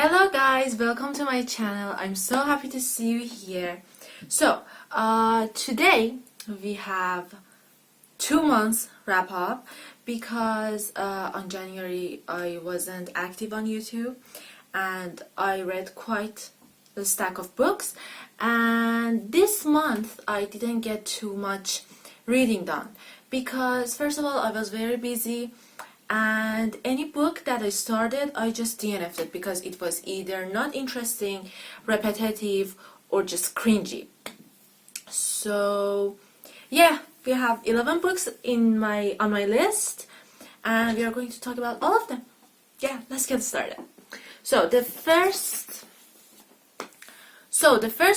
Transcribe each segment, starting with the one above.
Hello guys, welcome to my channel. I'm so happy to see you here. Today we have 2 months wrap up because on January I wasn't active on YouTube and I read quite a stack of books, and this month I didn't get too much reading done because first of all I was very busy, and any book that I started I just DNF'd it because it was either not interesting, repetitive, or just cringy. So yeah, we have 11 books on my list and we are going to talk about all of them. Yeah, let's get started. So the first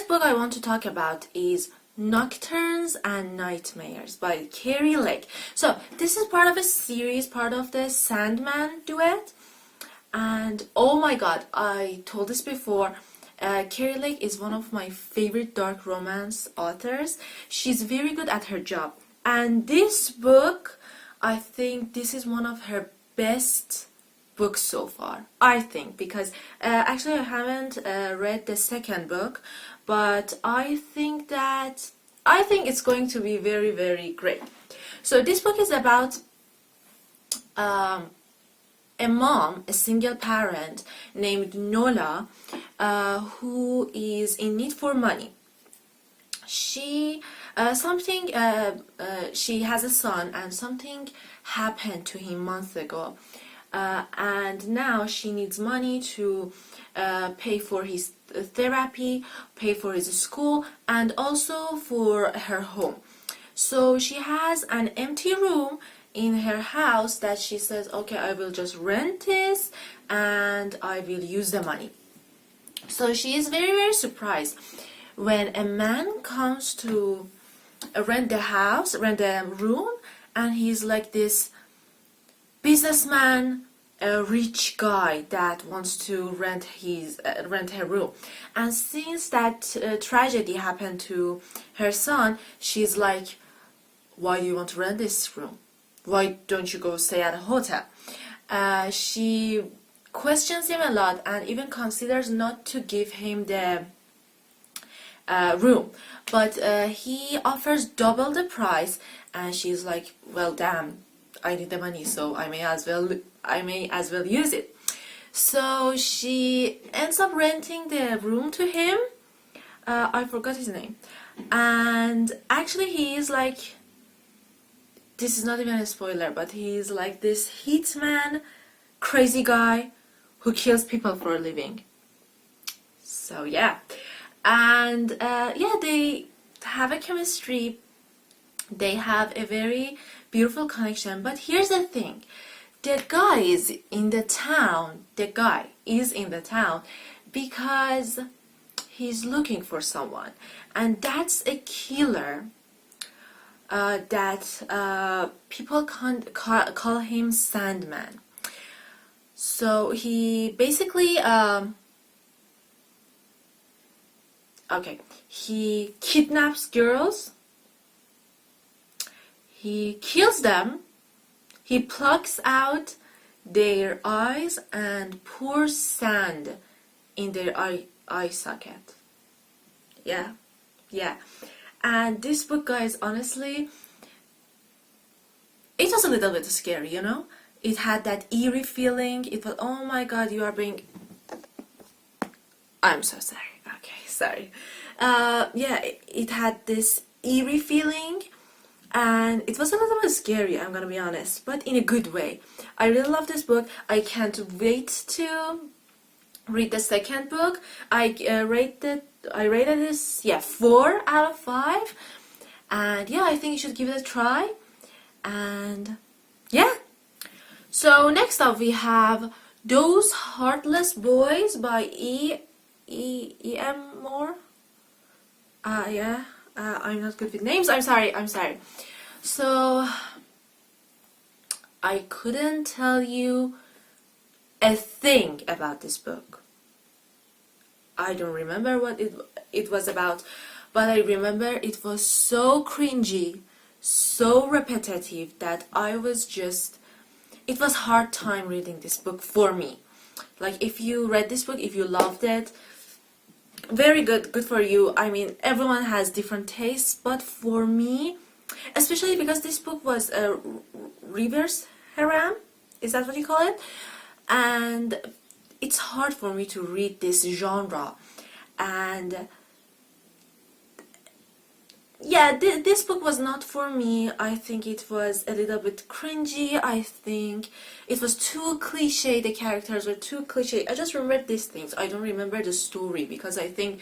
book I want to talk about is Nocturnes and Nightmares by Kari Lake. So this is part of a series, part of the Sandman duet, and oh my god, I told this before, Kari Lake is one of my favorite dark romance authors. She's very good at her job, and this book, I think this is one of her best books so far, I think, because actually I haven't read the second book, but I think it's going to be very, very great. So this book is about a mom, a single parent named Nola, who is in need for money. She has a son, and something happened to him months ago, and now she needs money to pay for his therapy, pay for his school, and also for her home. So she has an empty room in her house that she says, okay, I will just rent this and I will use the money. So she is very, very surprised when a man comes to rent the room, and he's like this businessman, a rich guy that wants to rent her room. And since that tragedy happened to her son, she's like, why do you want to rent this room? Why don't you go stay at a hotel? She questions him a lot and even considers not to give him the room, but he offers double the price, and she's like, well, damn, I need the money, so I may as well use it. So she ends up renting the room to him. I forgot his name, and actually he is like, this is not even a spoiler, but he is like this hitman, crazy guy who kills people for a living. So yeah, and they have a chemistry. They have a very beautiful connection. But here's the thing. The guy is in the town because he's looking for someone. And that's a killer that people call him Sandman. So he basically he kidnaps girls, he kills them, he plucks out their eyes and pours sand in their eye socket. Yeah. And this book, guys, honestly, it was a little bit scary, you know? It had that eerie feeling. It was, oh my god, you are being... I'm so sorry. Okay, sorry. It had this eerie feeling, and it was a little bit scary, I'm gonna be honest, but in a good way. I really love this book. I can't wait to read the second book. I rated this 4 out of 5, and yeah, I think you should give it a try. And yeah, so next up we have Those Heartless Boys by E.M. Moore. I'm not good with names. I'm sorry. So I couldn't tell you a thing about this book. I don't remember what it was about, but I remember it was so cringy, so repetitive that it was hard time reading this book for me. Like, if you read this book, if you loved it, very good for you. I mean, everyone has different tastes, but for me, especially because this book was a reverse harem, is that what you call it? And it's hard for me to read this genre. And yeah, this book was not for me. I think it was a little bit cringy. I think it was too cliche. The characters were too cliche. I just remember these things. I don't remember the story because I think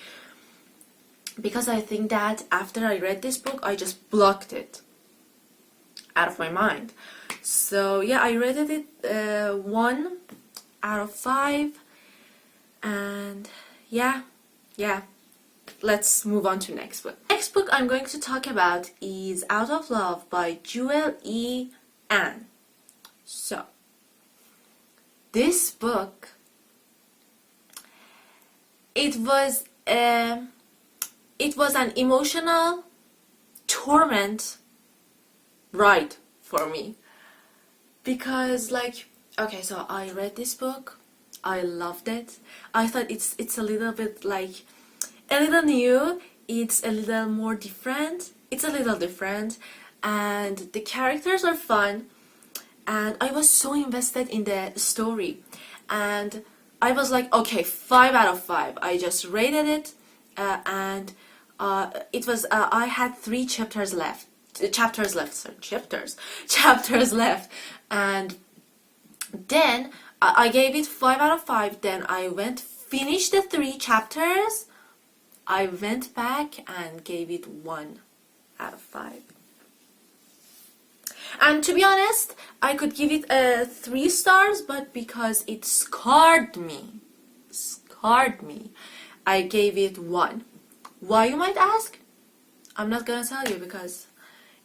that after I read this book, I just blocked it out of my mind. So yeah, I rated it 1 out of 5, and yeah. Let's move on to next book. Next book I'm going to talk about is Out of Love by Jewel E. Ann. So, this book, it was an emotional torment ride for me. Because, like, okay, so I read this book, I loved it. I thought it's a little bit like a little new, it's a little more different, it's a little different, and the characters are fun, and I was so invested in the story, and I was like, okay, 5 out of 5. I just rated it, and it was I had 3 chapters left, chapters left, and then I gave it 5 out of 5. Then I finished the 3 chapters. I went back and gave it 1 out of 5. And to be honest, I could give it 3 stars, but because it scarred me, I gave it 1. Why, you might ask? I'm not gonna tell you because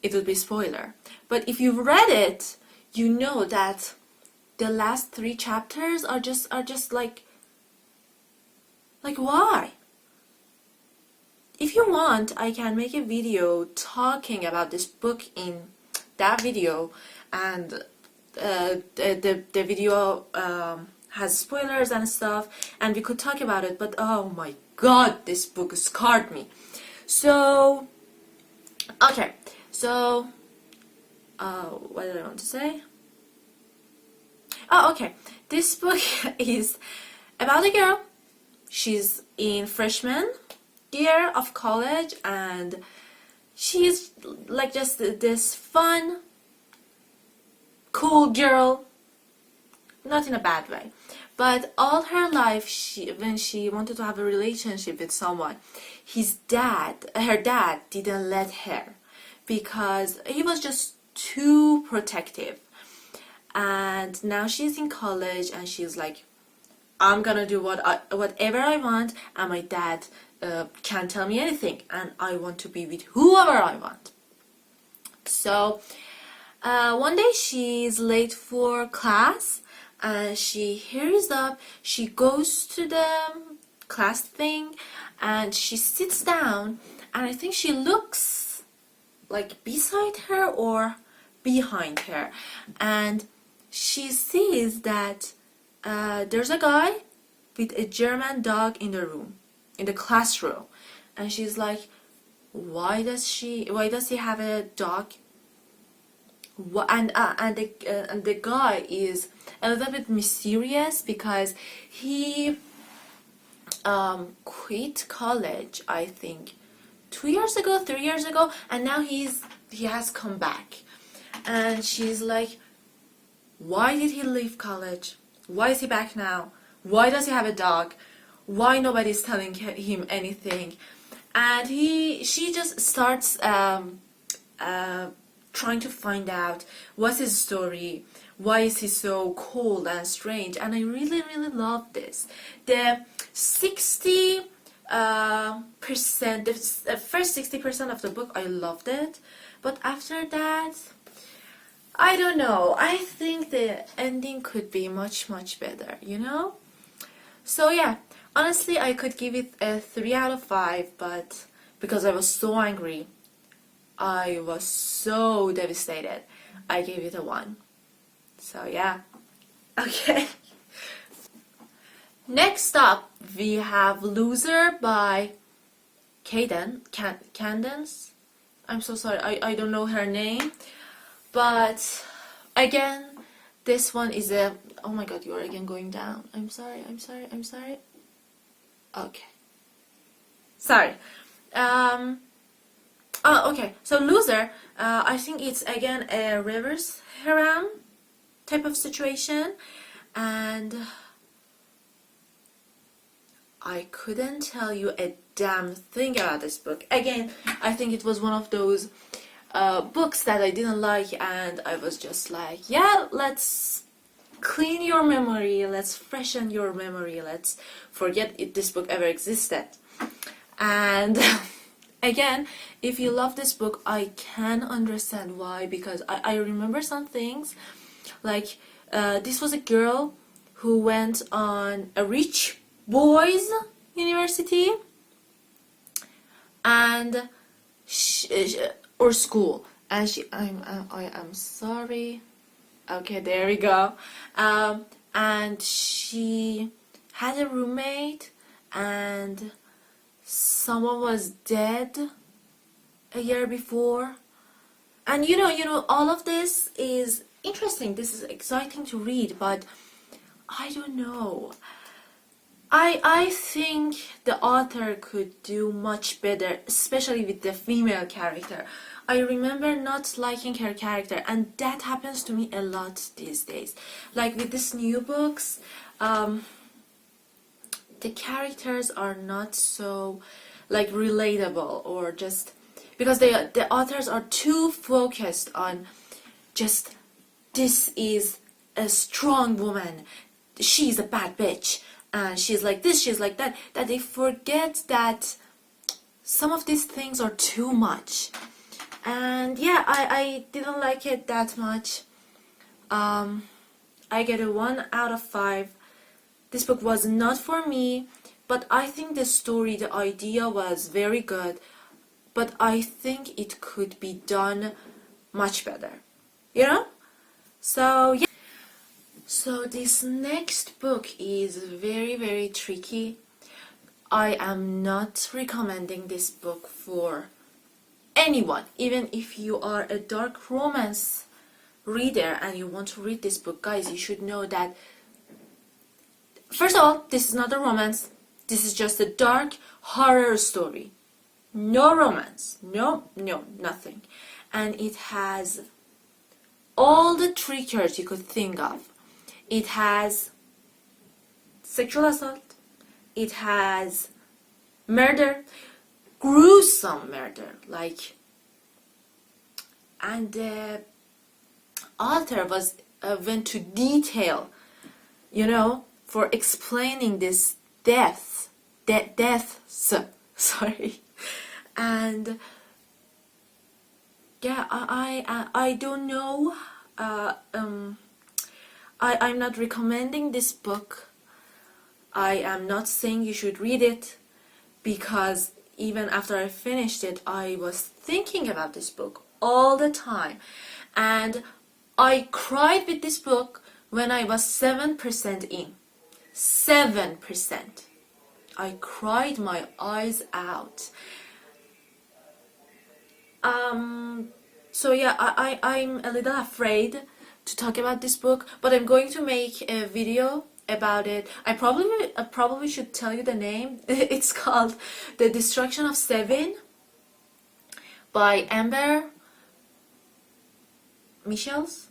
it would be spoiler. But if you've read it, you know that the last 3 chapters are just like why? If you want, I can make a video talking about this book in that video, and the video has spoilers and stuff, and we could talk about it, but oh my god, this book scarred me. So, okay, so, what did I want to say? Oh, okay, this book is about a girl. She's in freshman year of college, and she's like just this fun, cool girl, not in a bad way, but all her life, when she wanted to have a relationship with someone, her dad didn't let her because he was just too protective. And now she's in college and she's like, I'm gonna do whatever I want, and my dad can't tell me anything, and I want to be with whoever I want. So one day she's late for class, and she hurries up, she goes to the class thing, and she sits down, and I think she looks like beside her or behind her, and she sees that there's a guy with a German dog in the classroom, and she's like, why does he have a dog? And the guy is a little bit mysterious because he quit college, I think 3 years ago, and now he has come back, and she's like, why did he leave college? Why is he back now? Why does he have a dog? Why nobody's telling him anything? And she just starts trying to find out what's his story, why is he so cold and strange. And I really love this. The 60% the first 60% of the book, I loved it, but after that, I don't know, I think the ending could be much better, you know? So yeah, honestly, I could give it a 3 out of 5, but because I was so angry, I was so devastated, I gave it a 1. So yeah, okay. Next up, we have Loser by Cadence. I'm so sorry, I don't know her name. But again, this one is a... Oh my god, you are again going down. I'm sorry. Okay. Sorry. Oh, okay. So Loser, I think it's again a reverse harem type of situation. And I couldn't tell you a damn thing about this book. Again, I think it was one of those books that I didn't like, and I was just like, yeah, let's clean your memory, let's freshen your memory, let's forget this book ever existed. And again, if you love this book, I can understand why, because I remember some things, like this was a girl who went on a rich boys university, and or school, and I am sorry. Okay, there we go. And she had a roommate, and someone was dead a year before. And you know, all of this is interesting. This is exciting to read, but I don't know. I think the author could do much better, especially with the female character. I remember not liking her character, and that happens to me a lot these days. Like with these new books, the characters are not so like relatable, or just because the authors are too focused on just, this is a strong woman, she's a bad bitch, and she's like this, she's like that, that they forget that some of these things are too much. And yeah, I didn't like it that much. I get a 1 out of 5. This book was not for me, but I think the story, the idea was very good, but I think it could be done much better, you know? So yeah. So this next book is very, very tricky. I am not recommending this book for anyone. Even if you are a dark romance reader and you want to read this book, guys, you should know that, first of all, this is not a romance. This is just a dark horror story. No romance. No, nothing. And it has all the triggers you could think of. It has sexual assault. It has murder, gruesome murder, like, and the author went to detail, you know, for explaining this deaths, sorry, and yeah, I don't know. I'm not recommending this book. I am not saying you should read it, because even after I finished it, I was thinking about this book all the time. And I cried with this book when I was 7% in. 7%. I cried my eyes out. So yeah, I'm a little afraid to talk about this book, but I'm going to make a video about it. I probably should tell you the name. It's called The Destruction of Seven by Amber Michels.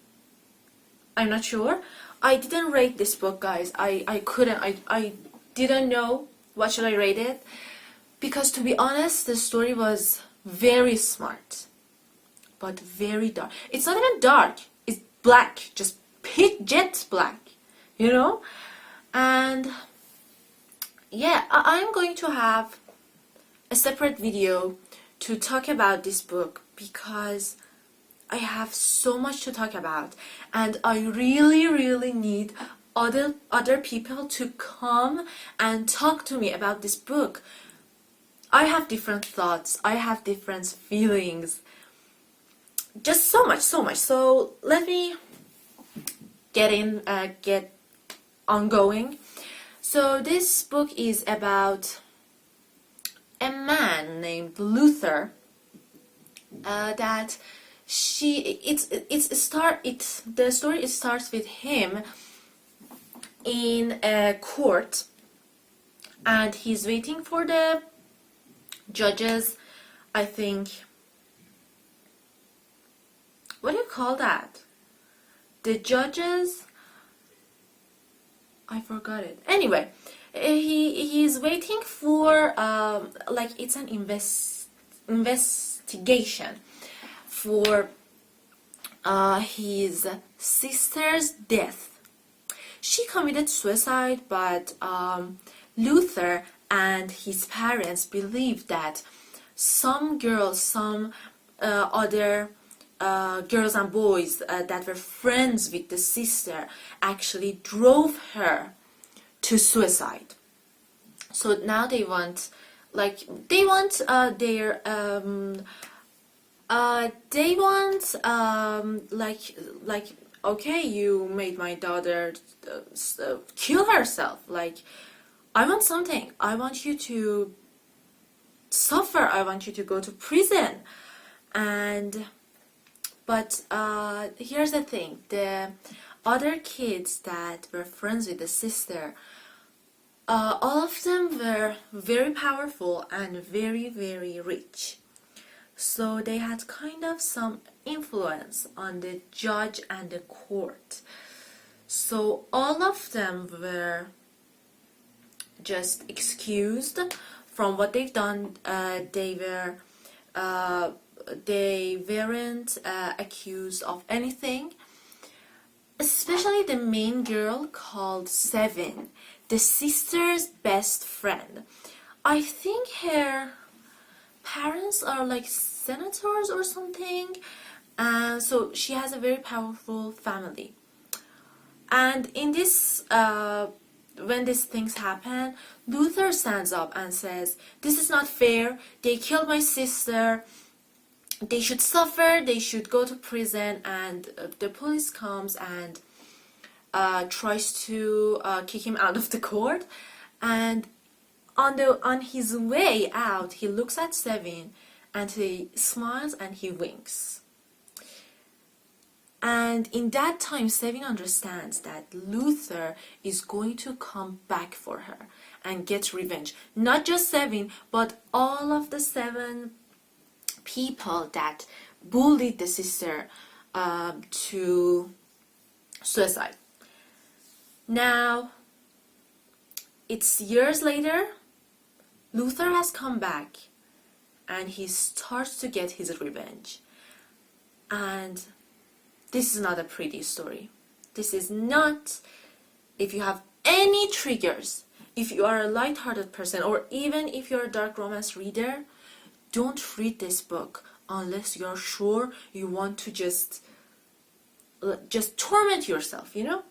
I'm not sure. I didn't rate this book, guys. I didn't know what should I rate it, because to be honest, the story was very smart, but very dark. It's not even dark. It's black, just jet black, you know? And yeah, I'm going to have a separate video to talk about this book, because I have so much to talk about, and I really need other people to come and talk to me about this book. I have different thoughts, I have different feelings, just so much. So let me get on going. So this book is about a man named Luther. That she it's start it the story it starts with him in a court, and he's waiting for the judges. I think, what do you call that? The judges, I forgot it. Anyway, he's waiting for like it's an investigation for his sister's death. She committed suicide, but Luther and his parents believed that some girls, some other girls and boys that were friends with the sister actually drove her to suicide. So now they want, their they want okay, you made my daughter kill herself. Like, I want something. I want you to suffer. I want you to go to prison. But here's the thing: the other kids that were friends with the sister, all of them were very powerful and very, very rich. So they had kind of some influence on the judge and the court. So all of them were just excused from what they've done. They weren't accused of anything. Especially the main girl called Seven, the sister's best friend. I think her parents are like senators or something, and so she has a very powerful family. And in this when these things happen, Luther stands up and says, this is not fair, they killed my sister, they should suffer, they should go to prison. And the police comes and tries to kick him out of the court. And on his way out, he looks at Seven and he smiles and he winks. And in that time, Seven understands that Luther is going to come back for her and get revenge. Not just Seven, but all of the 7 people that bullied the sister to suicide. Now, it's years later, Luther has come back and he starts to get his revenge. And this is not a pretty story. This is not, if you have any triggers, if you are a light-hearted person, or even if you're a dark romance reader, don't read this book unless you're sure you want to just torment yourself, you know?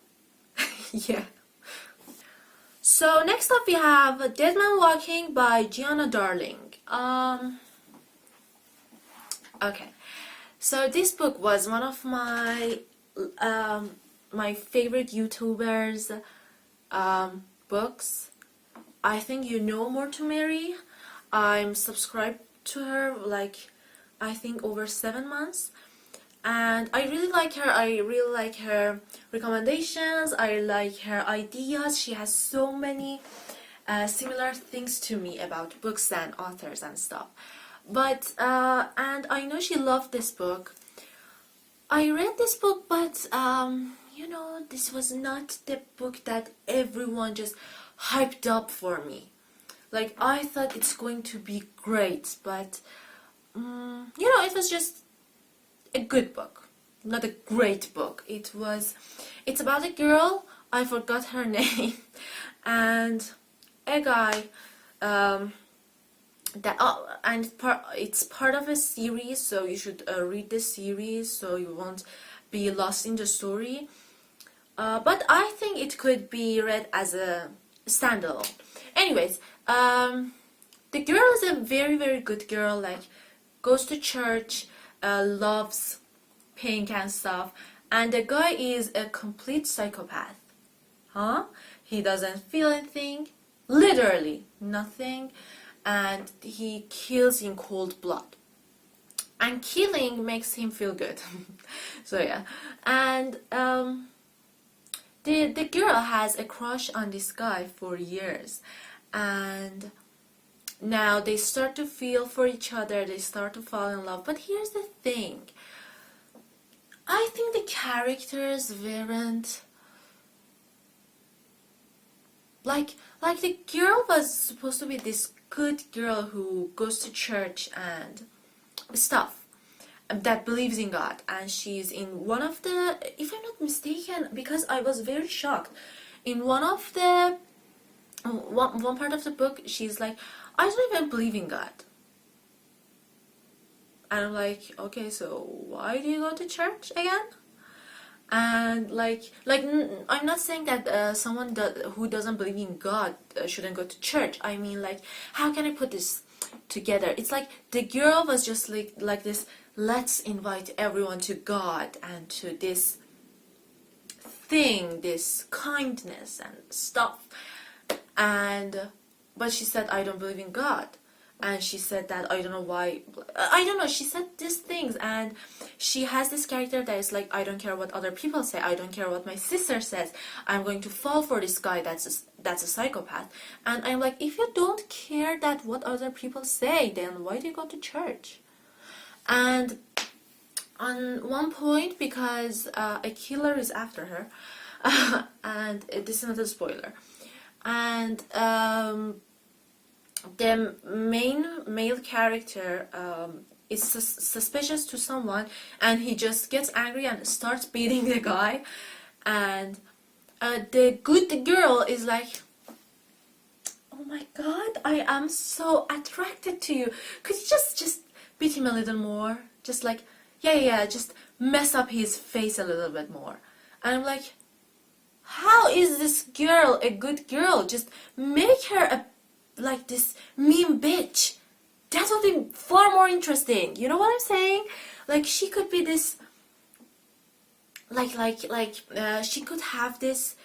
Yeah. So next up we have Dead Man Walking by Gianna Darling. Okay. So this book was one of my my favorite YouTubers' books. I think you know More to Mary. I'm subscribed to her like I think over 7 months, and I really like her. I really like her recommendations. I like her ideas. She has so many similar things to me about books and authors and stuff. But and I know she loved this book. I read this book, but you know, this was not the book that everyone just hyped up for me. Like, I thought it's going to be great, but you know, it was just a good book, not a great book. It's about a girl, I forgot her name, and a guy it's part of a series, so you should read the series so you won't be lost in the story. But I think it could be read as a standalone. Anyways, the girl is a very, very good girl, like goes to church, loves pink and stuff, and the guy is a complete psychopath. He doesn't feel anything, literally nothing, and he kills in cold blood. And killing makes him feel good. So yeah, and the girl has a crush on this guy for years, and now they start to feel for each other. They start to fall in love. But here's the thing: I think the characters weren't like the girl was supposed to be this good girl who goes to church and stuff, that believes in God, and she's in one of the, if I'm not mistaken, because I was very shocked, in one of the one part of the book, she's like, I don't even believe in God. And I'm like, okay, so why do you go to church again? And I'm not saying that someone who doesn't believe in God shouldn't go to church. I mean, like, how can I put this together? It's like the girl was just like this, let's invite everyone to God and to this thing, this kindness and stuff. And but she said, I don't believe in God. And she said that I don't know why, I don't know, she said these things. And she has this character that is like, I don't care what other people say, I don't care what my sister says, I'm going to fall for this guy that's a psychopath. And I'm like, if you don't care that what other people say, then why do you go to church? And on one point, because a killer is after her, and this is not a spoiler, and the main male character is suspicious to someone, and he just gets angry and starts beating the guy, and the good girl is like, oh my god, I am so attracted to you, could you just beat him a little more, just like, yeah, just mess up his face a little bit more. And I'm like, how is this girl a good girl? Just make her like this mean bitch. That would be far more interesting. You know what I'm saying? Like, she could be this, she could have this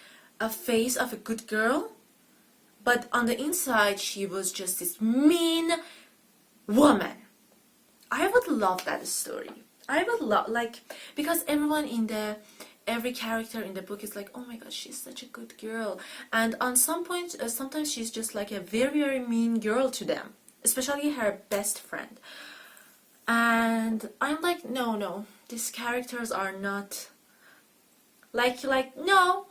a face of a good girl, but on the inside she was just this mean woman. I would love that story. I would love, like, because every character in the book is like, oh my god, she's such a good girl, and on some point, sometimes she's just like a very, very mean girl to them, especially her best friend. And I'm like, no, these characters are not like no.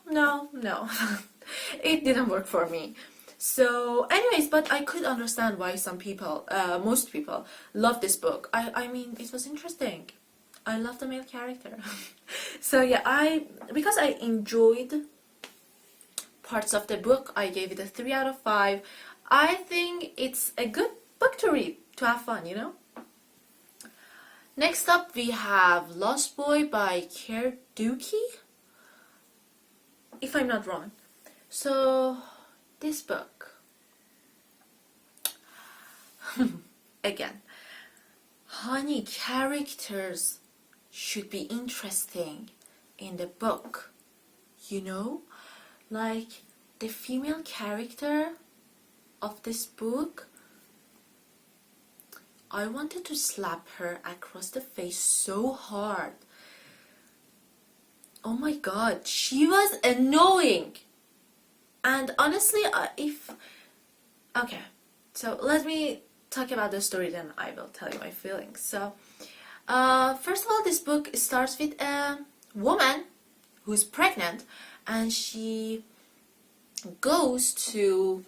It didn't work for me. So anyways, but I could understand why some people, most people, love this book. I mean, it was interesting. I love the male character. So yeah, because I enjoyed parts of the book, I gave it a 3 out of 5. I think it's a good book to read, to have fun, you know? Next up, we have Lost Boy by Kerr Dukey, if I'm not wrong. So, this book, again, honey, characters should be interesting in the book, you know? Like, the female character of this book, I wanted to slap her across the face so hard. Oh my god, she was annoying. And honestly, okay, so let me talk about the story, then I will tell you my feelings. So, first of all, this book starts with a woman who's pregnant, and she goes to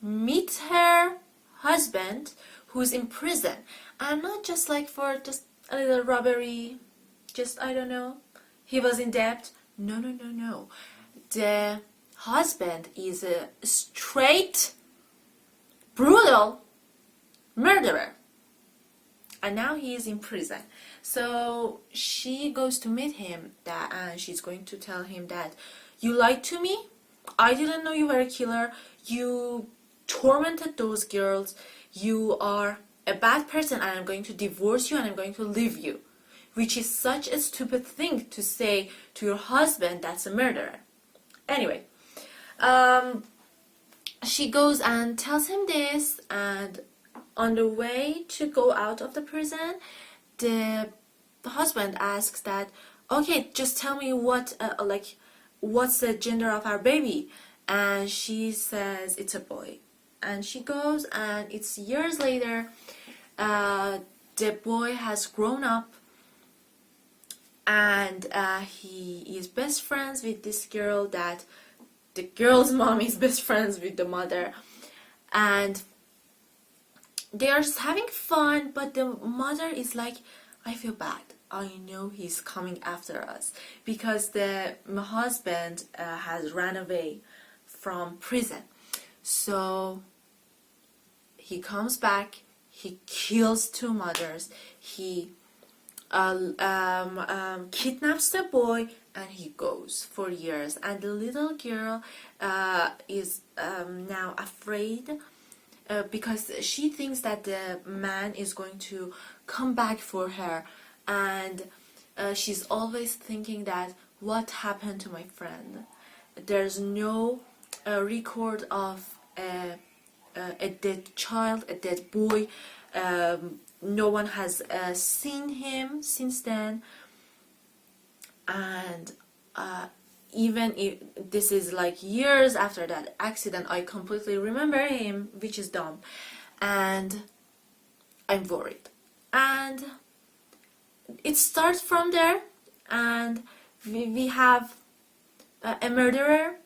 meet her husband who's in prison, and not just like for just a little robbery, just, I don't know, he was in debt. No. The husband is a straight, brutal murderer, and now he is in prison. So she goes to meet him, and she's going to tell him that, you lied to me, I didn't know you were a killer, you tormented those girls, you are a bad person, and I'm going to divorce you and I'm going to leave you. Which is such a stupid thing to say to your husband that's a murderer. Anyway, um, she goes and tells him this, and on the way to go out of the prison, the husband asks that, okay, just tell me what's the gender of our baby, and she says it's a boy, and she goes, and it's years later. The boy has grown up, and he is best friends with this girl, that the girl's mom is best friends with the mother, and they are just having fun, but the mother is like, I feel bad. I know he's coming after us, because the husband has ran away from prison. So he comes back, he kills two mothers, he kidnaps the boy, and he goes for years. And the little girl is now afraid, because she thinks that the man is going to come back for her, and she's always thinking that, what happened to my friend? There's no record of a dead child, a dead boy. No one has seen him since then, and even if this is like years after that accident, I completely remember him, which is dumb, and I'm worried. And it starts from there, and we have a murderer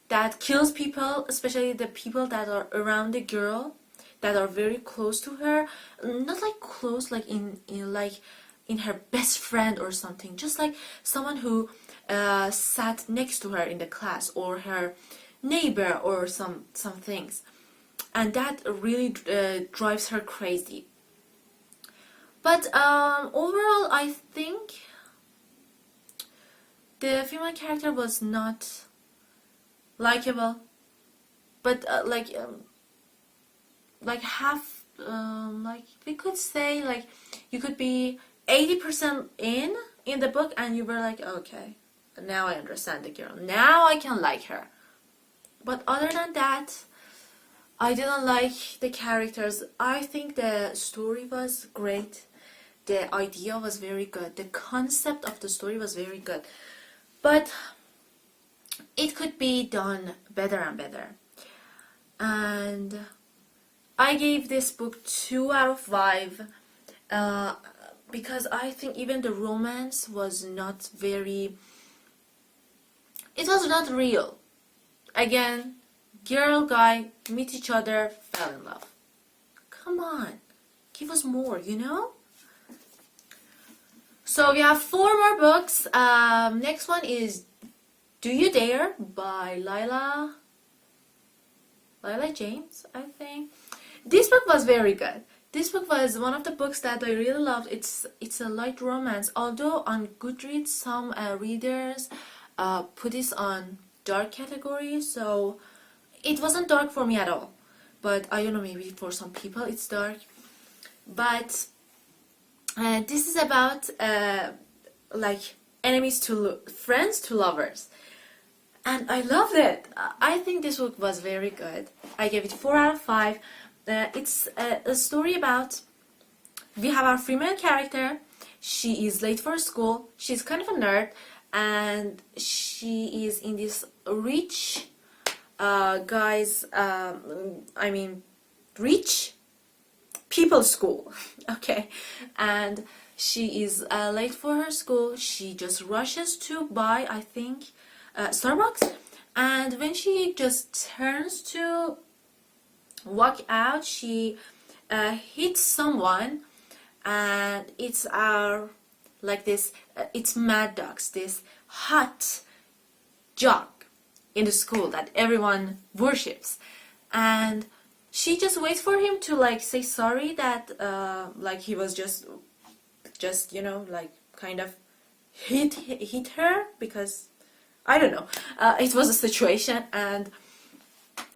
that kills people, especially the people that are around the girl, that are very close to her. Not like close, like in her best friend or something, just like someone who sat next to her in the class, or her neighbor, or some things, and that really drives her crazy. But overall, I think the female character was not likable, but like half, like we could say, like you could be 80% in the book, and you were like, okay, now I understand the girl, now I can like her. But other than that, I didn't like the characters. I think the story was great, the idea was very good, the concept of the story was very good, but it could be done better and better. And I gave this book 2 out of 5, because I think even the romance was not very, it was not real. Again, girl, guy meet each other, fell in love. Come on, give us more, you know? So we have 4 more books. Next one is Do You Dare by Lila James, I think. This book was very good. This book was one of the books that I really loved. It's a light romance, although on Goodreads some readers put this on dark category, so it wasn't dark for me at all. But I don't know, maybe for some people it's dark. But this is about like enemies to friends to lovers, and I loved it. I think this book was very good. I gave it 4 out of 5. It's a story about, we have our female character. She is late for school. She's kind of a nerd, and she is in this rich rich people school. Okay, and she is late for her school. She just rushes to buy, I think, Starbucks, and when she just turns to walk out, she hits someone, and it's it's Mad Dogs, this hot jock in the school that everyone worships, and she just waits for him to like say sorry that like he was just you know, like kind of hit her, because I don't know, it was a situation, and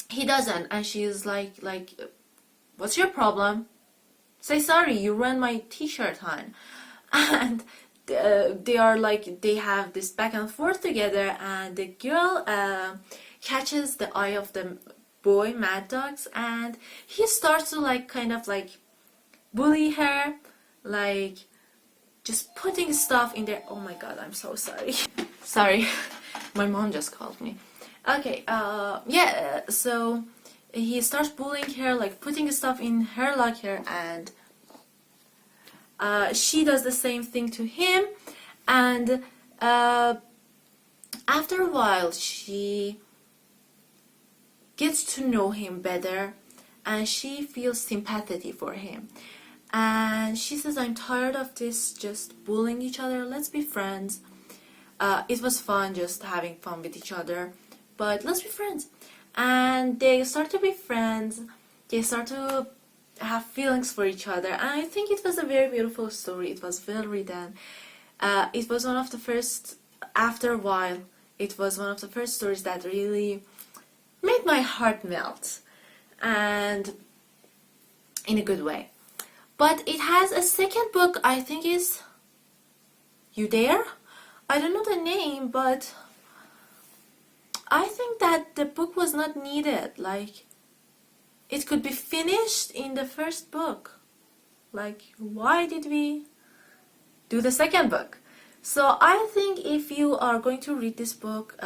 he doesn't, and she's like, what's your problem? Say sorry, you ran my t-shirt on. And they are like, they have this back and forth together, and the girl catches the eye of the boy Mad Dogs, and he starts to like kind of like bully her, like just putting stuff in there. Oh my god, I'm so sorry. Sorry, my mom just called me. Okay, yeah, so he starts bullying her, like putting stuff in her locker, and she does the same thing to him, and after a while she gets to know him better, and she feels sympathy for him, and she says, I'm tired of this just bullying each other, let's be friends. It was fun just having fun with each other, but let's be friends. And they start to be friends, they start to have feelings for each other, and I think it was a very beautiful story. It was well written. It was one of the first, after a while, it was one of the first stories that really made my heart melt, and in a good way. But it has a second book, I think is You There? I don't know the name, but I think that the book was not needed. Like, it could be finished in the first book. Like, why did we do the second book? So I think if you are going to read this book,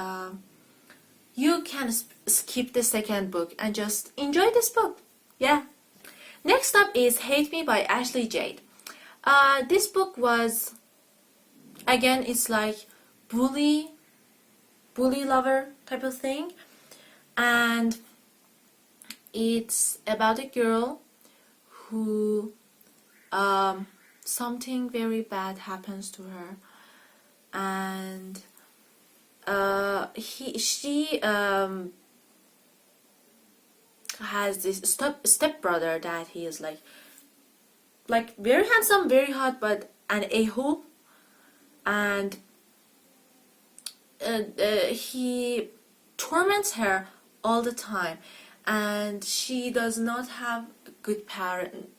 you can skip the second book and just enjoy this book. Yeah. Next up is Hate Me by Ashley Jade. This book was, again, it's like bully lover type of thing, and it's about a girl who something very bad happens to her, and she has this stepbrother that he is like very handsome, very hot, but an a-hole, and he torments her all the time, and she does not have a good parent.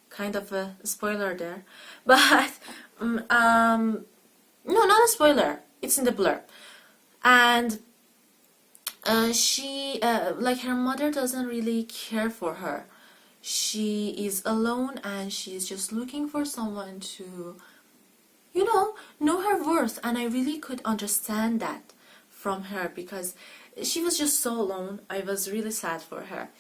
Kind of a spoiler there, but no, not a spoiler. It's in the blurb, and she like her mother doesn't really care for her. She is alone, and she's just looking for someone to, know her worth. And I really could understand that from her, because she was just so alone. I was really sad for her.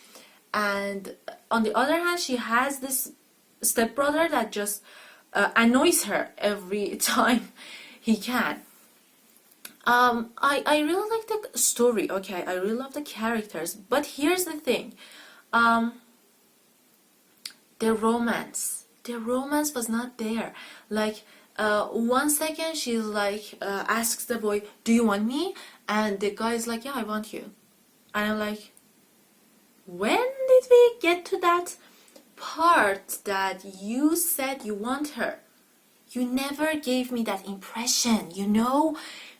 And on the other hand, she has this stepbrother that just annoys her every time he can. I really like the story, okay, I really love the characters, but here's the thing, the romance was not there. Like, 1 second she's like, asks the boy, do you want me? And the guy is like, yeah, I want you. And I'm like, when did we get to that part that you said you want her? You never gave me that impression,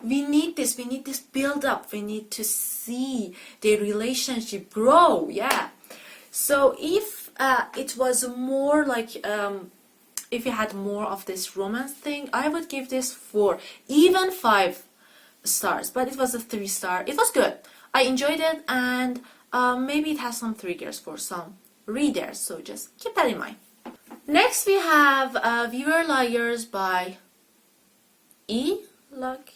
We need this build up. We need to see the relationship grow, yeah. So if it was more like, if you had more of this romance thing, I would give this 4, even 5 stars. But it was a 3-star. It was good. I enjoyed it, and maybe it has some triggers for some readers, so just keep that in mind. Next we have Viewer Liars by Luck.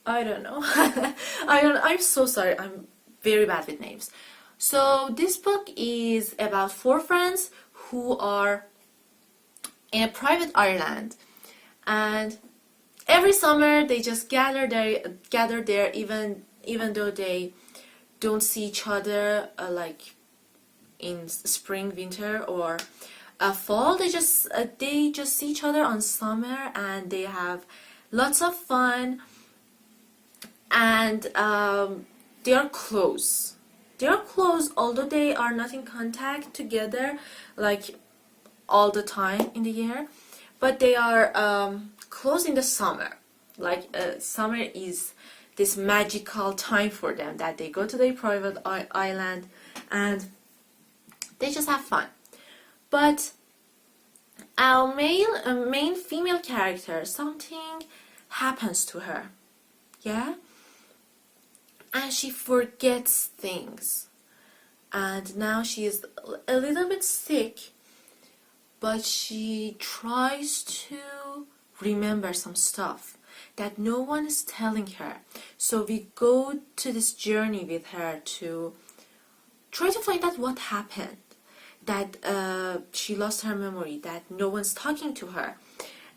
I don't know. I'm so sorry. I'm very bad with names. So this book is about 4 friends who are in a private island, and every summer they just gather there, even though they don't see each other like in spring, winter, or fall. They just see each other on summer, and they have lots of fun, and they are close. Although they are not in contact together like all the time in the year, but they are close in the summer. Like, summer is this magical time for them, that they go to their private island and they just have fun. But our main female character, something happens to her. yeah, and she forgets things, and now she is a little bit sick, but she tries to remember some stuff that no one is telling her. So we go to this journey with her to try to find out what happened, that she lost her memory, that no one's talking to her,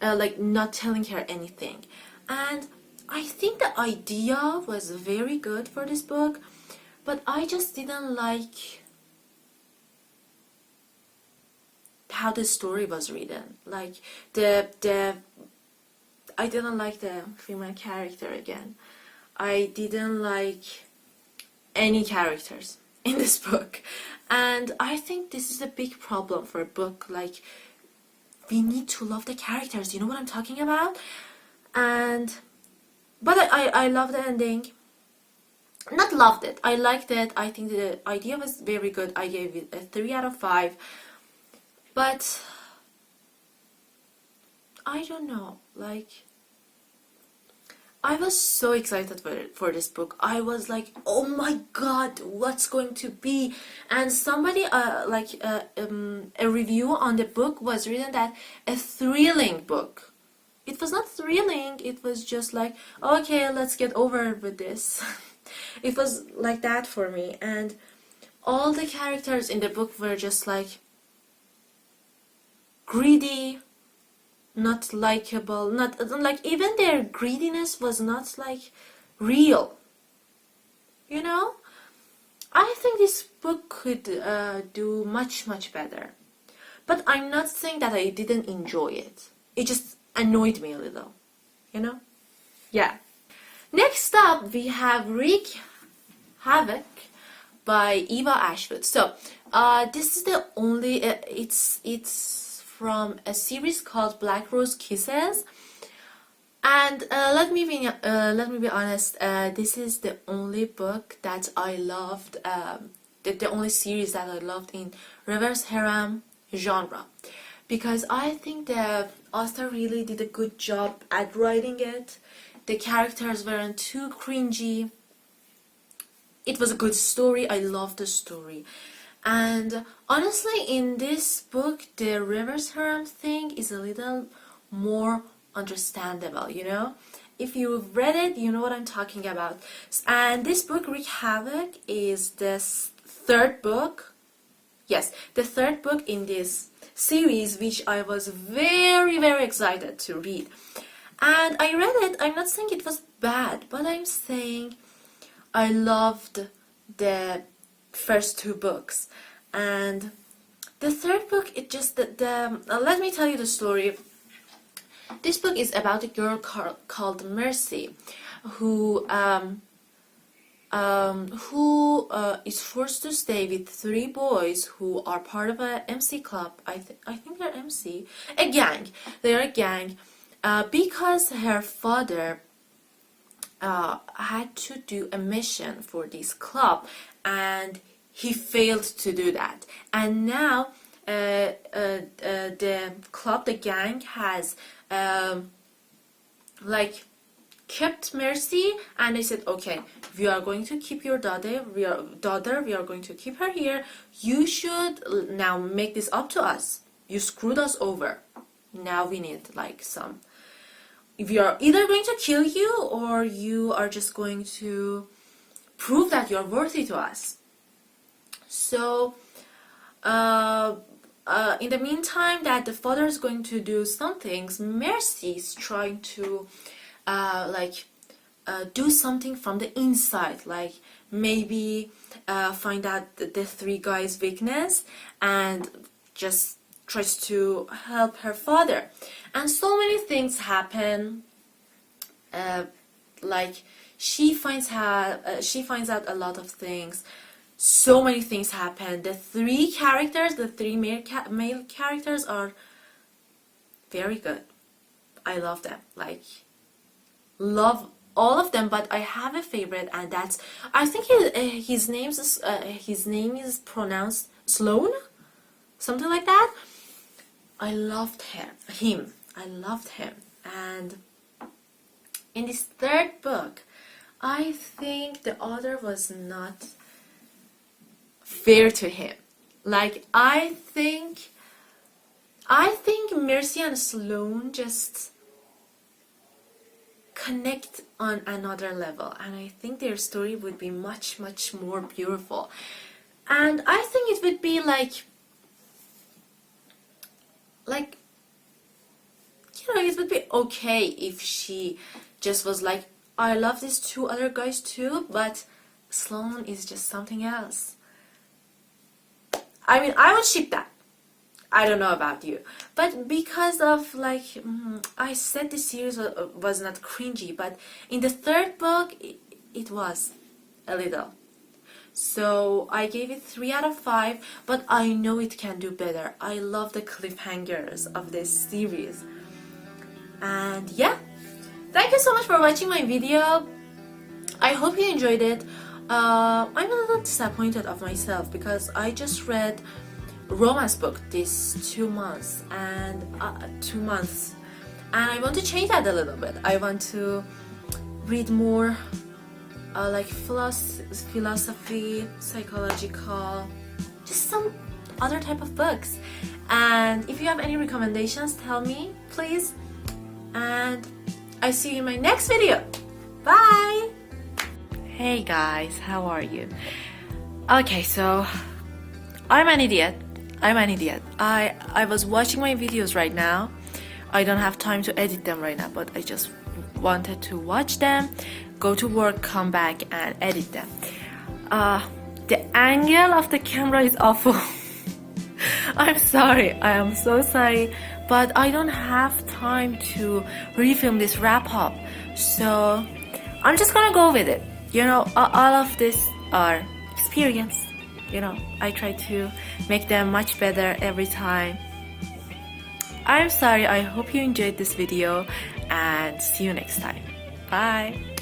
like not telling her anything. And I think the idea was very good for this book, but I just didn't like how the story was written. Like the I didn't like the female character again. I didn't like any characters in this book. And I think this is a big problem for a book. Like, we need to love the characters, you know what I'm talking about? But I love the ending. Not loved it, I liked it. I think the idea was very good. I gave it a 3 out of 5. But I don't know, like, I was so excited for this book. I was like, oh my god, what's going to be? And somebody, a review on the book was written that a thrilling book. It was not thrilling, it was just like, okay, let's get over with this. It was like that for me. And all the characters in the book were just like greedy, not likable, not like, even their greediness was not like real, you know. I think this book could do much better, but I'm not saying that I didn't enjoy it. It just annoyed me a little, you know. Yeah. Next up we have Wreak Havoc by Eva Ashwood. So this is the only it's from a series called Black Rose Kisses, and let me be honest, this is the only book that I loved, the only series that I loved in reverse harem genre, because I think the author really did a good job at writing it. The characters weren't too cringy. It was a good story. I loved the story. And honestly, in this book, the reverse harem thing is a little more understandable, you know? If you've read it, you know what I'm talking about. And this book, Wreak Havoc, is the third book. Yes, the third book in this series, which I was very excited to read. And I read it. I'm not saying it was bad, but I'm saying I loved the first 2 books, and the third book, it just let me tell you the story. This book is about a girl called Mercy, who is forced to stay with 3 boys who are part of a MC club. I think they're MC, a gang. They're a gang, because her father had to do a mission for this club, and he failed to do that. And now the club, the gang, has like kept Mercy, and they said, okay, we are going to keep your daughter, we are going to keep her here. You should now make this up to us. You screwed us over. Now we need like some, we are either going to kill you, or you are just going to prove that you're worthy to us. So in the meantime that the father is going to do some things, Mercy is trying to do something from the inside, like maybe find out the 3 guys' weakness and just tries to help her father. And so many things happen. Like she finds out a lot of things. So many things happen. The 3 characters, the 3 male characters are very good. I love them. Like, love all of them. But I have a favorite, and that's, I think his name is pronounced Sloan, something like that. I loved him. I loved him. And in this third book, I think the author was not fair to him. Like, I think Mercy and Sloane just connect on another level, and I think their story would be much more beautiful. And I think it would be like it would be okay if she just was like, I love these two other guys too, but Sloane is just something else. I mean, I would ship that. I don't know about you, but because of I said the series was not cringy, but in the third book it was a little. So I gave it 3 out of 5, but I know it can do better. I love the cliffhangers of this series. And yeah, thank you so much for watching my video. I hope you enjoyed it. I'm a little disappointed of myself because I just read romance book this 2 months and I want to change that a little bit. I want to read more like philosophy, psychological, just some other type of books. And if you have any recommendations, tell me please, and I see you in my next video. Bye. Hey guys, how are you? Okay, so I'm an idiot. I was watching my videos right now. I don't have time to edit them right now, but I just wanted to watch them, go to work, come back and edit them. The angle of the camera is awful. I'm sorry, I am so sorry, but I don't have time to refilm this wrap up, so I'm just gonna go with it. You know, all of this are experience. You know, I try to make them much better every time. I'm sorry, I hope you enjoyed this video and see you next time. Bye.